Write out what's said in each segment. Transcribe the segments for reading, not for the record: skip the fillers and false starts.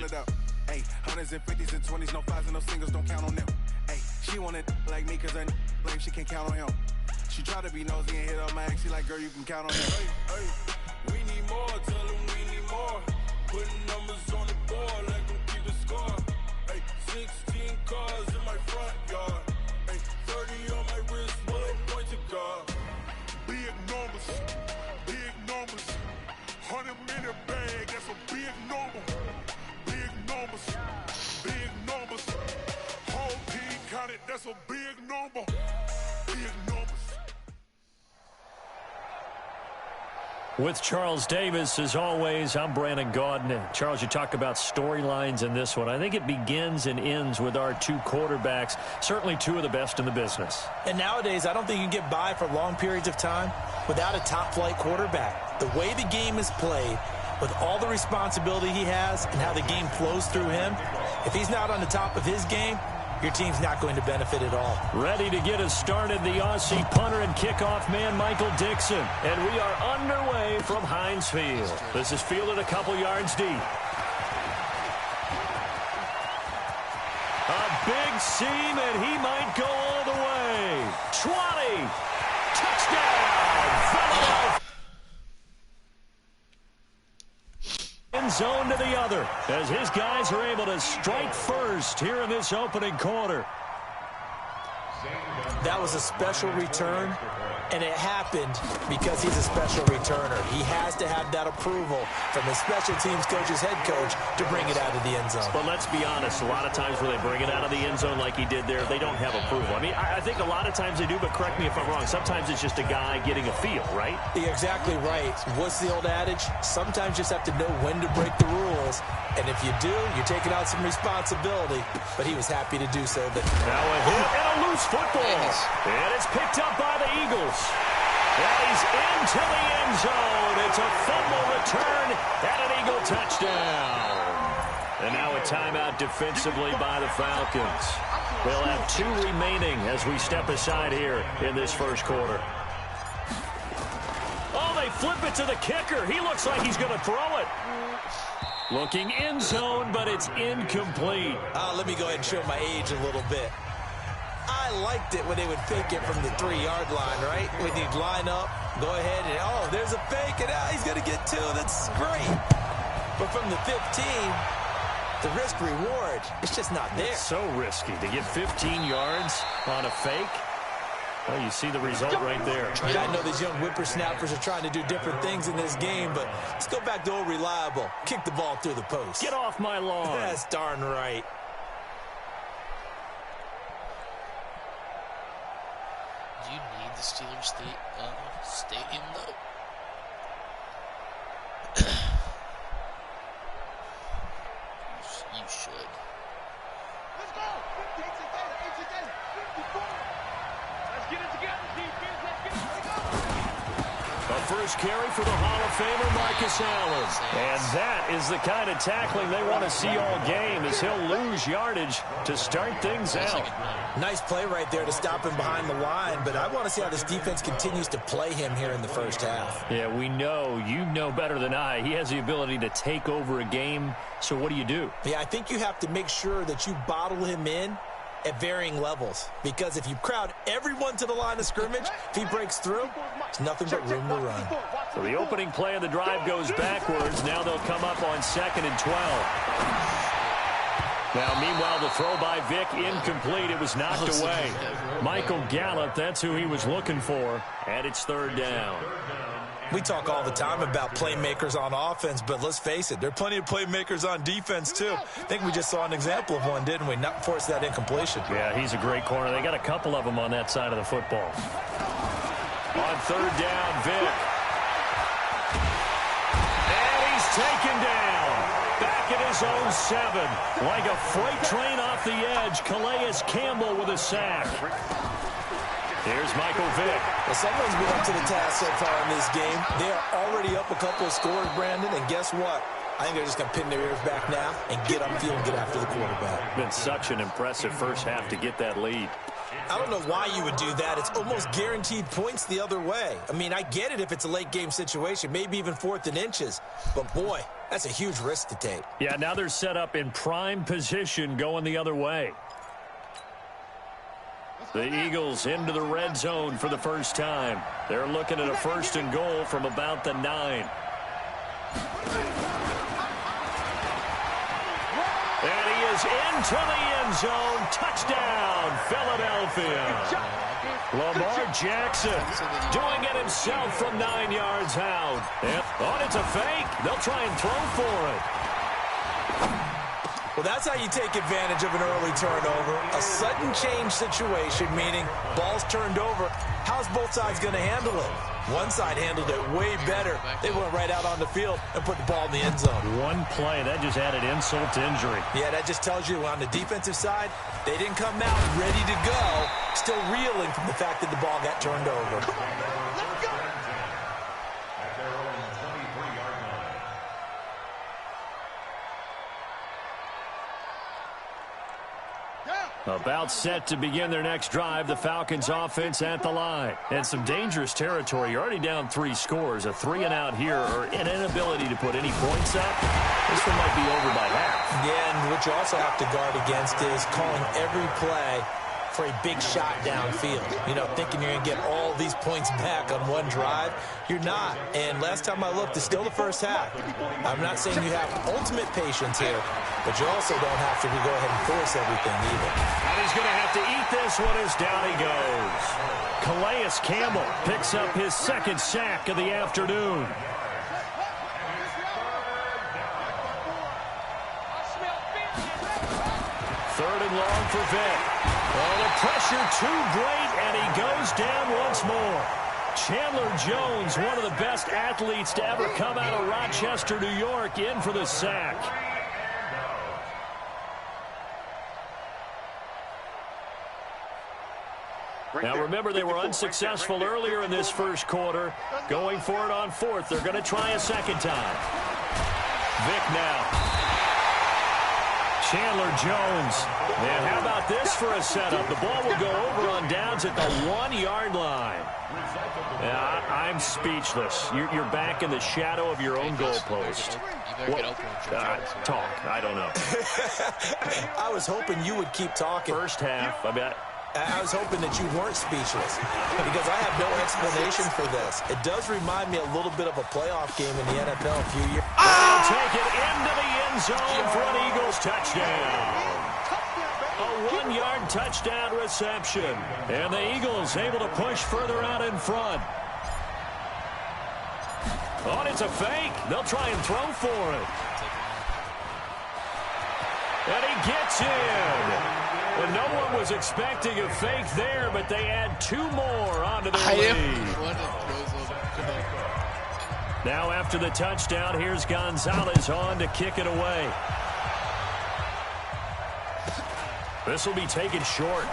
it up. Hey, hundreds and fifties and 20s, no fives and no singles, don't count on them. Hey, she wanted like me cause her lame, she can't count on him. She tried to be nosy and hit up my ex, she like, girl, you can count on him. Hey, we need more, tell them we need more. Putting numbers on the board, let them keep the score. Hey, 16 cars in my front yard. Hey, 30 on my wrist, one point to God. Big numbers, big numbers. 100-minute bag, that's a big number. Big numbers, big numbers. Whole team counted, that's a big number. Big numbers. With Charles Davis, as always, I'm Brandon Gaudin. Charles, you talk about storylines in this one. I think it begins and ends with our two quarterbacks, certainly two of the best in the business. And nowadays, I don't think you can get by for long periods of time without a top-flight quarterback. The way the game is played, with all the responsibility he has and how the game flows through him, if he's not on the top of his game, your team's not going to benefit at all. Ready to get us started, the Aussie punter and kickoff man, Michael Dixon. And we are underway from Heinz Field. This is fielded a couple yards deep. A big seam, and he might go all the way. 20. Touchdown. Philadelphia. End zone to the other as his guys are able to strike first here in this opening quarter. That was a special return, and it happened because he's a special returner. He has to have that approval from his special teams coach's head coach to bring it out of the end zone. But let's be honest, a lot of times when they bring it out of the end zone like he did there, they don't have approval. I mean, I think a lot of times they do, but correct me if I'm wrong. Sometimes it's just a guy getting a feel, right? You're exactly right. What's the old adage? Sometimes you just have to know when to break the rules. And if you do, you're taking out some responsibility. But he was happy to do so. But now a hit and a loose football. And it's picked up by the Eagles. And he's into the end zone. It's a fumble return and an Eagle touchdown. And now a timeout defensively by the Falcons. They'll have 2 remaining as we step aside here in this first quarter. Oh, they flip it to the kicker. He looks like he's going to throw it. Looking end zone, but it's incomplete. Let me go ahead and show my age a little bit. I liked it when they would fake it from the 3-yard line, right? When you'd line up, go ahead, and oh, there's a fake, and he's going to get 2. That's great. But from the 15, the risk-reward, it's just not there. It's so risky to get 15 yards on a fake. Well, you see the result right there. Yeah, I know these young whippersnappers are trying to do different things in this game, but let's go back to old reliable. Kick the ball through the post. Get off my lawn. That's darn right. Do you need the Steelers stadium, though? You should. Let's go! 15 together, 8 together, 54. Let's get it together, defense. Let's get it together. A first carry for the Hall of Famer Marcus Allen. And that is the kind of tackling they want to see all game as he'll lose yardage to start things out. Nice play right there to stop him behind the line, but I want to see how this defense continues to play him here in the first half. Yeah, we know. You know better than I. He has the ability to take over a game, so what do? Yeah, I think you have to make sure that you bottle him in at varying levels, because if you crowd everyone to the line of scrimmage, if he breaks through, it's nothing but room to run. So the opening play of the drive goes backwards. Now they'll come up on 2nd and 12. Now, meanwhile, the throw by Vick incomplete. It was knocked away. Michael Gallup, that's who he was looking for, and it's 3rd down. We talk all the time about playmakers on offense, but let's face it, there are plenty of playmakers on defense, too. I think we just saw an example of one, didn't we? Not force that incompletion. Yeah, he's a great corner. They got a couple of them on that side of the football. On 3rd down, Vick. And he's taken down. Back at his own 7. Like a freight train off the edge, Calais Campbell with a sack. Here's Michael Vick. Well, someone's been up to the task so far in this game. They are already up a couple of scores, Brandon, and guess what? I think they're just going to pin their ears back now and get upfield and get after the quarterback. Been such an impressive first half to get that lead. I don't know why you would do that. It's almost guaranteed points the other way. I mean, I get it if it's a late-game situation, maybe even 4th and inches. But, boy, that's a huge risk to take. Yeah, now they're set up in prime position going the other way. The Eagles into the red zone for the first time. They're looking at a 1st and goal from about the 9. And he is into the end zone. Touchdown, Philadelphia. Lamar Jackson doing it himself from 9 yards out. And it's a fake. They'll try and throw for it. Well, that's how you take advantage of an early turnover. A sudden change situation, meaning ball's turned over. How's both sides going to handle it? One side handled it way better. They went right out on the field and put the ball in the end zone. One play, that just added insult to injury. Yeah, that just tells you on the defensive side, they didn't come out ready to go, still reeling from the fact that the ball got turned over. About set to begin their next drive, the Falcons offense at the line. And some dangerous territory. You're already down 3 scores. A 3-and-out here or an inability to put any points up. This one might be over by half. Yeah, and what you also have to guard against is calling every play for a big shot downfield. You know, thinking you're going to get all these points back on one drive. You're not. And last time I looked, it's still the first half. I'm not saying you have ultimate patience here, but you also don't have to go ahead and force everything either. And he's going to have to eat this one as down he goes. Calais Campbell picks up his 2nd sack of the afternoon. 3rd and long for Vic. Oh, the pressure too great, and he goes down once more. Chandler Jones, one of the best athletes to ever come out of Rochester, New York, in for the sack. Now, remember, they were unsuccessful earlier in this first quarter. Going for it on 4th. They're going to try a 2nd time. Vic now. Chandler Jones. And how about this for a setup? The ball will go over on downs at the 1-yard line. Yeah, I'm speechless. You're back in the shadow of your own goalpost. Talk. I don't know. I was hoping you would keep talking. First half, I was hoping that you weren't speechless because I have no explanation for this. It does remind me a little bit of a playoff game in the NFL a few years. They'll take it into the end zone for an Eagles touchdown. A 1-yard touchdown reception. And the Eagles able to push further out in front. Oh, it's a fake. They'll try and throw for it. And he gets in. And no one was expecting a fake there, but they add 2 more onto their lead. Now after the touchdown, here's Gonzalez on to kick it away. This will be taken short.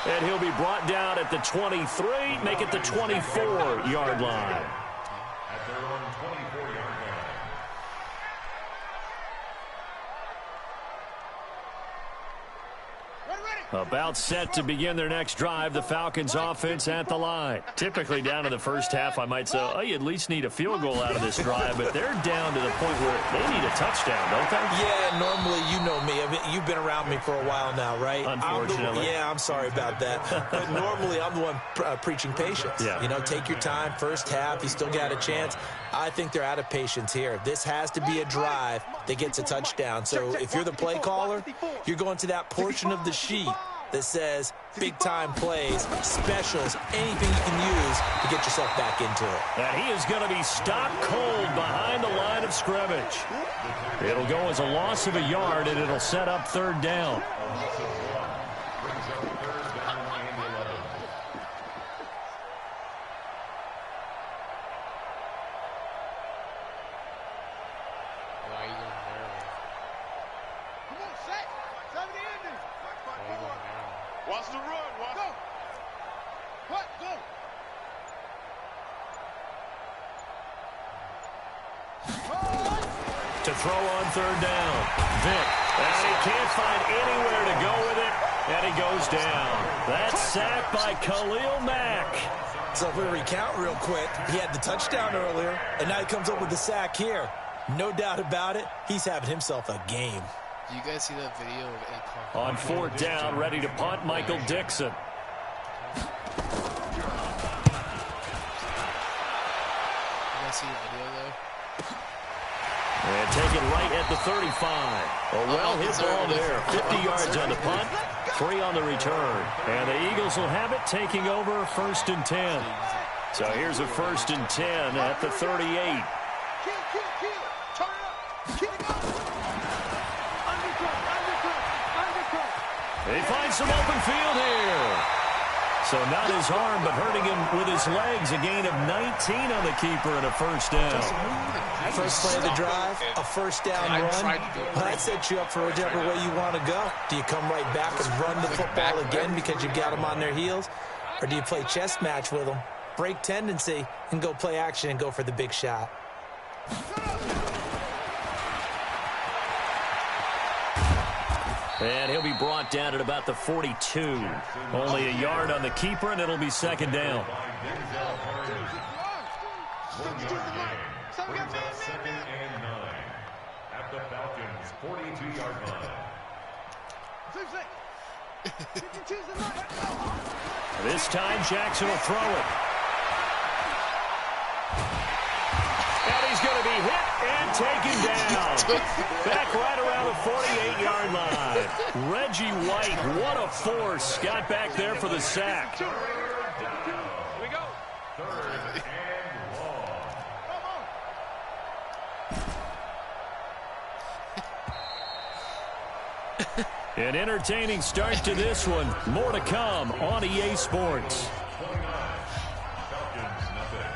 And he'll be brought down at the 23, make it the 24-yard line. About set to begin their next drive, the Falcons offense at the line. Typically down to the first half, I might say, oh, you at least need a field goal out of this drive, but they're down to the point where they need a touchdown, don't they? Yeah, normally, you know me. I mean, you've been around me for a while now, right? Unfortunately. I'm sorry about that. But normally, I'm the one preaching patience. Yeah. You know, take your time. First half, you still got a chance. I think they're out of patience here. This has to be a drive that gets a touchdown. So if you're the play caller, you're going to that portion of the sheet that says big-time plays, specials, anything you can use to get yourself back into it. And he is going to be stopped cold behind the line of scrimmage. It'll go as a loss of a yard, and it'll set up 3rd down. Watch the run. Watch. Go. What? Go. To throw on 3rd down. Vic. And he can't find anywhere to go with it. And he goes down. That's sacked by Khalil Mack. So if we recount real quick, he had the touchdown earlier, and now he comes up with the sack here. No doubt about it, he's having himself a game. Do you guys see that video of Akon? On 4th down, ready to punt, Michael Dixon. You guys see the video, though? And take it right at the 35. A well-hit ball there. 50 yards on the punt, 3 on the return. And the Eagles will have it, taking over 1st and 10. So here's a 1st and 10 at the 38. Kill. Turn it up. Kill it up. Undercut. He finds some open field here. So not his arm, but hurting him with his legs. A gain of 19 on the keeper and a 1st down. First play of the drive, a 1st down run. That sets you up for whichever way you want to go. Do you come right back and run the football again because you've got them on their heels? Or do you play chess match with them, break tendency, and go play action and go for the big shot? And he'll be brought down at about the 42. Only a yard on the keeper, and it'll be 2nd down. Second and 9 at the Falcons' 42-yard line. This time, Jackson will throw it. And he's going to be hit and taken down. Back right around the 48-yard line. Reggie White, what a force. Got back there for the sack. Here we go. 3rd and long. An entertaining start to this one. More to come on EA Sports. 29. Falcons, nothing.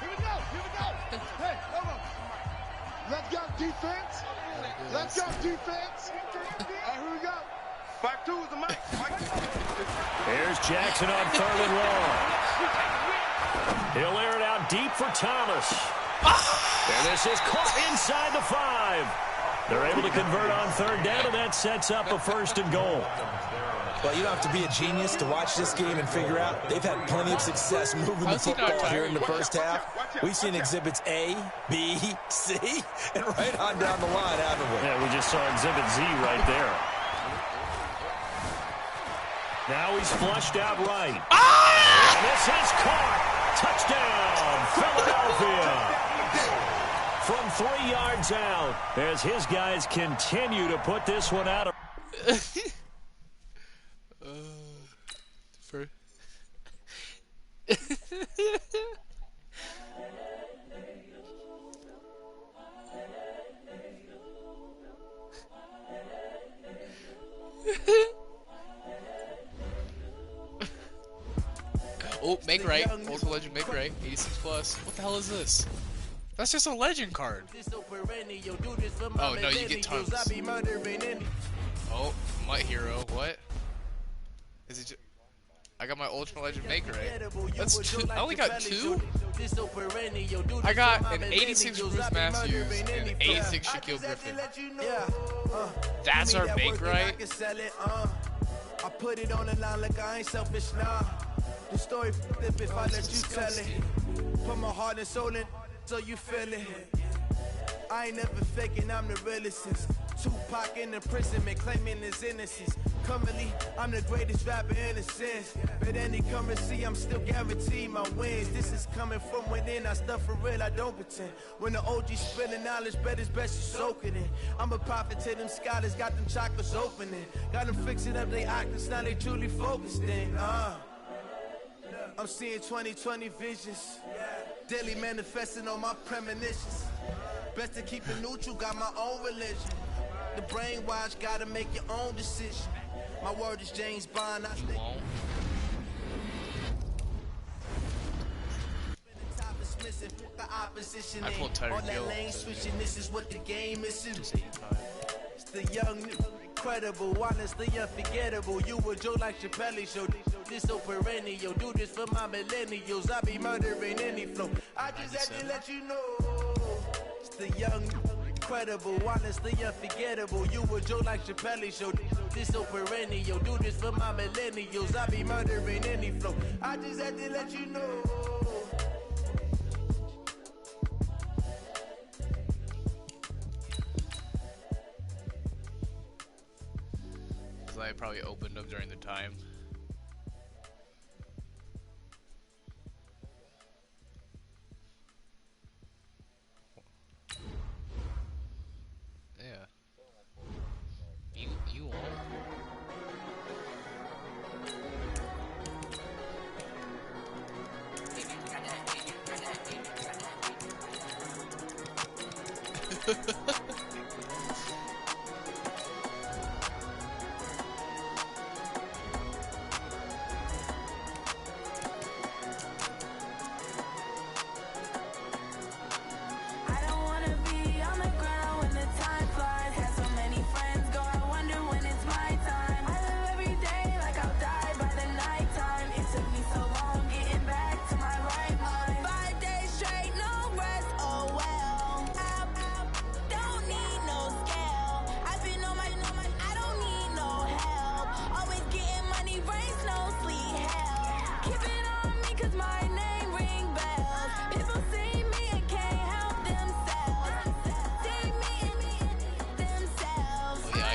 Here we go. Hey, hold on. Let's go defense. Here we go. 5-2 is the mic. Here's Jackson on 3rd and long. He'll air it out deep for Thomas. And this is caught inside the 5. They're able to convert on 3rd down, and that sets up a 1st and goal. Well, you don't have to be a genius to watch this game and figure out they've had plenty of success moving the football here in the first half. We've seen exhibits A, B, C, and right on down the line, haven't we? Yeah, we just saw exhibit Z right there. Now he's flushed out right. And this is caught. Touchdown, Philadelphia. From 3 yards out, as his guys continue to put this one out of... Oh, make right. Ultra Legend make right. 86 plus. What the hell is this? That's just a legend card. Oh, no, you get tons. Oh, my hero. What? Is it just... I got my Ultra Legend make right. That's two. I only got 2? I got an 86 Bruce Matthews and an 86 Shaquille Griffin. That's our make right? I put it on the line like I ain't selfish, nah. The story flip if I let you tell it. Put my heart and soul in so you feel it. I ain't never faking, I'm the realest since Tupac in the prison, man, claiming his innocence. Currently, I'm the greatest rapper in a sense. But any currency, I'm still guaranteed my wins. This is coming from within, I stuff for real, I don't pretend. When the OG spilling knowledge, bet it's best you soak it in. I'm a prophet to them scholars, got them chakras opening. Got them fixing up they octaves, now they truly focused in. I'm seeing 2020 visions. Daily manifesting on my premonitions. Best to keep it neutral, got my own religion. The brainwash, gotta make your own decision. My word is James Bond, I think. I pulled Tyler Gill. This is what the game is. It's the young, incredible, honestly unforgettable. You were Joe like Chappelle show. This so perennial. Do this for my millennials. I be murdering any flow. I just had to let you know. It's the young, incredible, honestly unforgettable. You a joke like Chappelle show. This so perennial. Do this for my millennials. I be murdering any flow. I just had to let you know. So I probably opened up during the time. Yeah. You won't.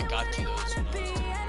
Got to those ones.